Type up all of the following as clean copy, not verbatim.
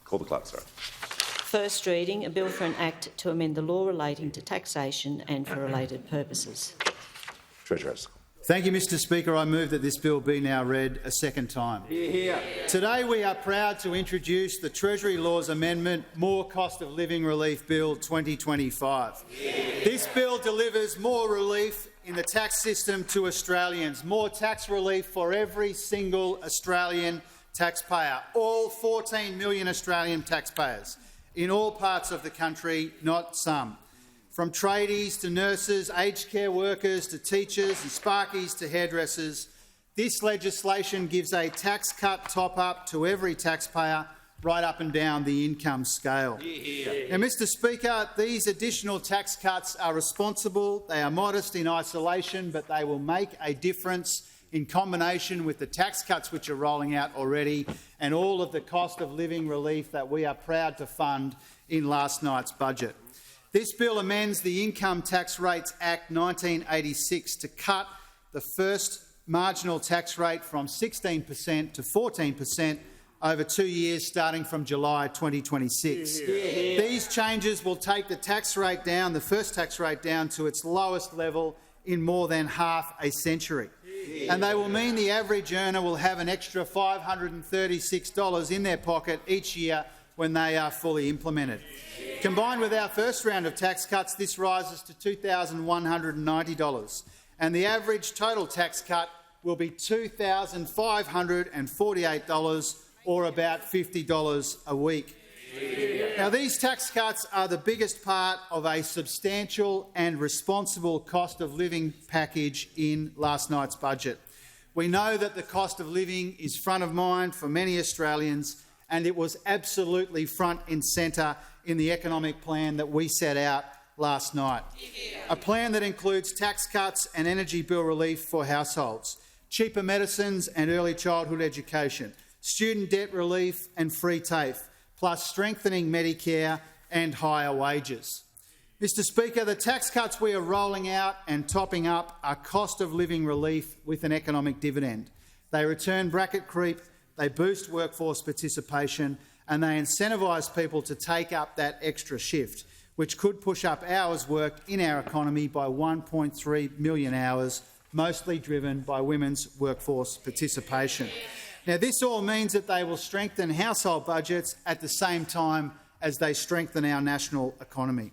Call the clerk, sorry. First reading, a bill for an act to amend the law relating to taxation and for related purposes. Treasurer. Thank you, Mr Speaker. I move that this bill be now read a second time. Today we are proud to introduce the Treasury Laws Amendment More Cost of Living Relief Bill 2025. This bill delivers more relief in the tax system to Australians, more tax relief for every single Australian taxpayer, all 14 million Australian taxpayers in all parts of the country, not some. From tradies to nurses, aged care workers to teachers and sparkies to hairdressers, this legislation gives a tax cut top-up to every taxpayer right up and down the income scale. Now, Mr Speaker, these additional tax cuts are responsible, they are modest in isolation, but they will make a difference in combination with the tax cuts which are rolling out already and all of the cost of living relief that we are proud to fund in last night's budget. This bill amends the Income Tax Rates Act 1986 to cut the first marginal tax rate from 16% to 14% over 2 years starting from July 2026. These changes will take the tax rate down, the first tax rate down to its lowest level in more than half a century. And they will mean the average earner will have an extra $536 in their pocket each year when they are fully implemented. Combined with our first round of tax cuts, this rises to $2,190, and the average total tax cut will be $2,548, or about $50 a week. Now, these tax cuts are the biggest part of a substantial and responsible cost of living package in last night's budget. We know that the cost of living is front of mind for many Australians, and it was absolutely front and centre in the economic plan that we set out last night. A plan that includes tax cuts and energy bill relief for households, cheaper medicines and early childhood education, student debt relief and free TAFE, plus strengthening Medicare and higher wages. Mr Speaker, the tax cuts we are rolling out and topping up are cost of living relief with an economic dividend. They return bracket creep, they boost workforce participation, and they incentivise people to take up that extra shift, which could push up hours worked in our economy by 1.3 million hours, mostly driven by women's workforce participation. Now, this all means that they will strengthen household budgets at the same time as they strengthen our national economy.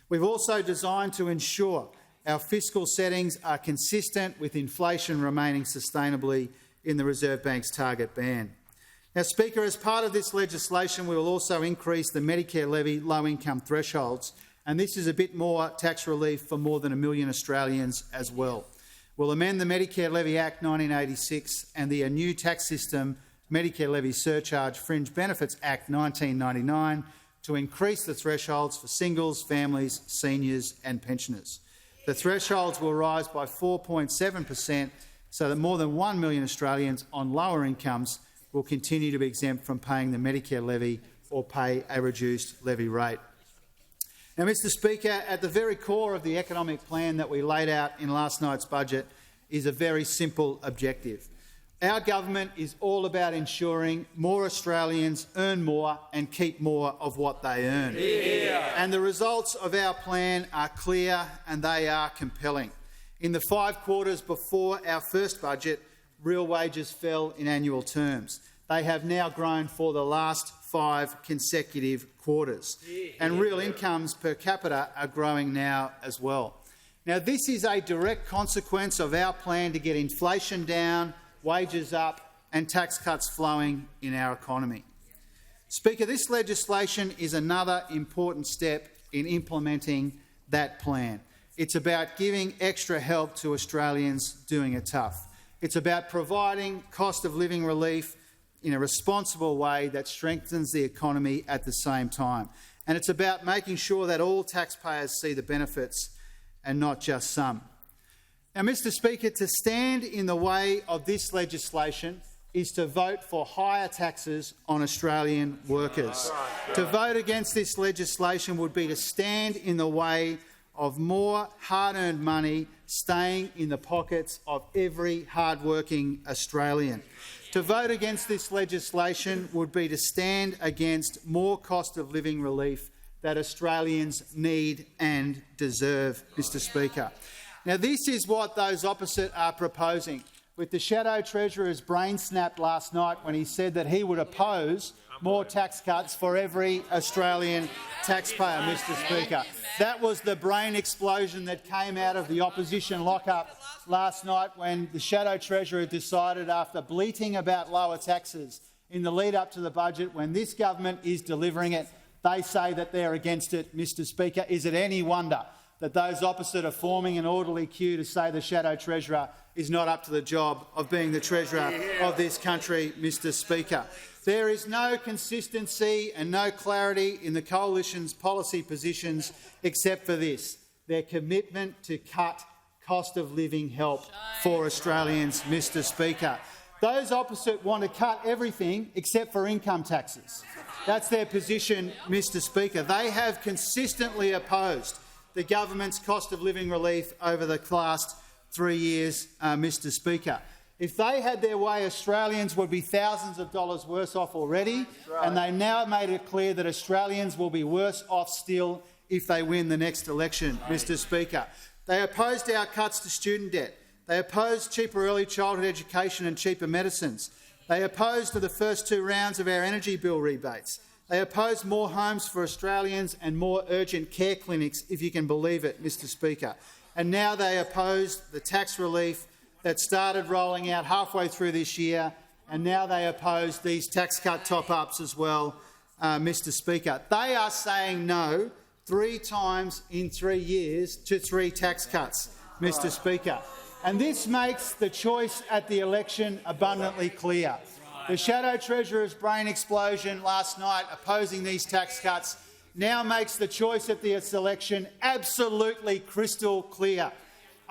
We've also designed to ensure our fiscal settings are consistent with inflation remaining sustainably in the Reserve Bank's target band. Now, Speaker, as part of this legislation, we will also increase the Medicare levy low-income thresholds, and this is a bit more tax relief for more than 1 million Australians as well. We'll amend the Medicare Levy Act 1986 and the New Tax System Medicare Levy Surcharge Fringe Benefits Act 1999 to increase the thresholds for singles, families, seniors and pensioners. The thresholds will rise by 4.7% so that more than 1 million Australians on lower incomes will continue to be exempt from paying the Medicare levy or pay a reduced levy rate. Now, Mr Speaker, at the very core of the economic plan that we laid out in last night's budget is a very simple objective. Our government is all about ensuring more Australians earn more and keep more of what they earn. And the results of our plan are clear and they are compelling. In the 5 quarters before our first budget, real wages fell in annual terms. They have now grown for the last 5 consecutive quarters, and real incomes per capita are growing now as well. Now, this is a direct consequence of our plan to get inflation down, wages up and tax cuts flowing in our economy. Speaker, this legislation is another important step in implementing that plan. It's about giving extra help to Australians doing it tough. It's about providing cost of living relief in a responsible way that strengthens the economy at the same time. And it's about making sure that all taxpayers see the benefits and not just some. Now, Mr Speaker, to stand in the way of this legislation is to vote for higher taxes on Australian workers. To vote against this legislation would be to stand in the way of more hard-earned money staying in the pockets of every hard-working Australian. To vote against this legislation would be to stand against more cost of living relief that Australians need and deserve, Mr Speaker. Now, this is what those opposite are proposing, with the Shadow Treasurer's brain snapped last night when he said that he would oppose more tax cuts for every Australian taxpayer, Mr Speaker. That was the brain explosion that came out of the opposition lockup last night when the Shadow Treasurer decided, after bleating about lower taxes in the lead-up to the budget, when this government is delivering it, they say that they're against it, Mr Speaker. Is it any wonder that those opposite are forming an orderly queue to say the Shadow Treasurer is not up to the job of being the Treasurer of this country, Mr Speaker? There is no consistency and no clarity in the Coalition's policy positions except for this: their commitment to cut cost of living help for Australians, Mr Speaker. Those opposite want to cut everything except for income taxes. That's their position, Mr Speaker. They have consistently opposed the government's cost of living relief over the last 3 years, Mr Speaker. If they had their way, Australians would be thousands of dollars worse off already, and they now made it clear that Australians will be worse off still if they win the next election, Mr Speaker. They opposed our cuts to student debt. They opposed cheaper early childhood education and cheaper medicines. They opposed the first 2 rounds of our energy bill rebates. They opposed more homes for Australians and more urgent care clinics, if you can believe it, Mr Speaker. And now they opposed the tax relief that started rolling out halfway through this year, and now they oppose these tax cut top-ups as well, Mr Speaker. They are saying no 3 times in 3 years to 3 tax cuts, Mr Speaker. And this makes the choice at the election abundantly clear. The Shadow Treasurer's brain explosion last night opposing these tax cuts now makes the choice at this election absolutely crystal clear.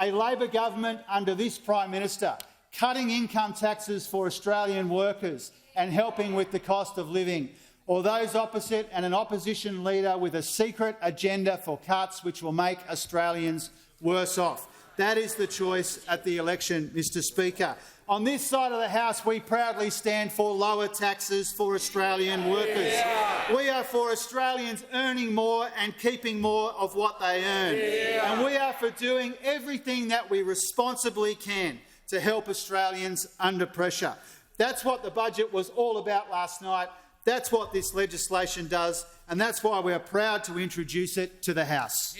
A Labor government under this Prime Minister cutting income taxes for Australian workers and helping with the cost of living, or those opposite and an opposition leader with a secret agenda for cuts which will make Australians worse off. That is the choice at the election, Mr Speaker. On this side of the House, we proudly stand for lower taxes for Australian workers. We are for Australians earning more and keeping more of what they earn. And we are for doing everything that we responsibly can to help Australians under pressure. That's what the budget was all about last night. That's what this legislation does, and that's why we are proud to introduce it to the House.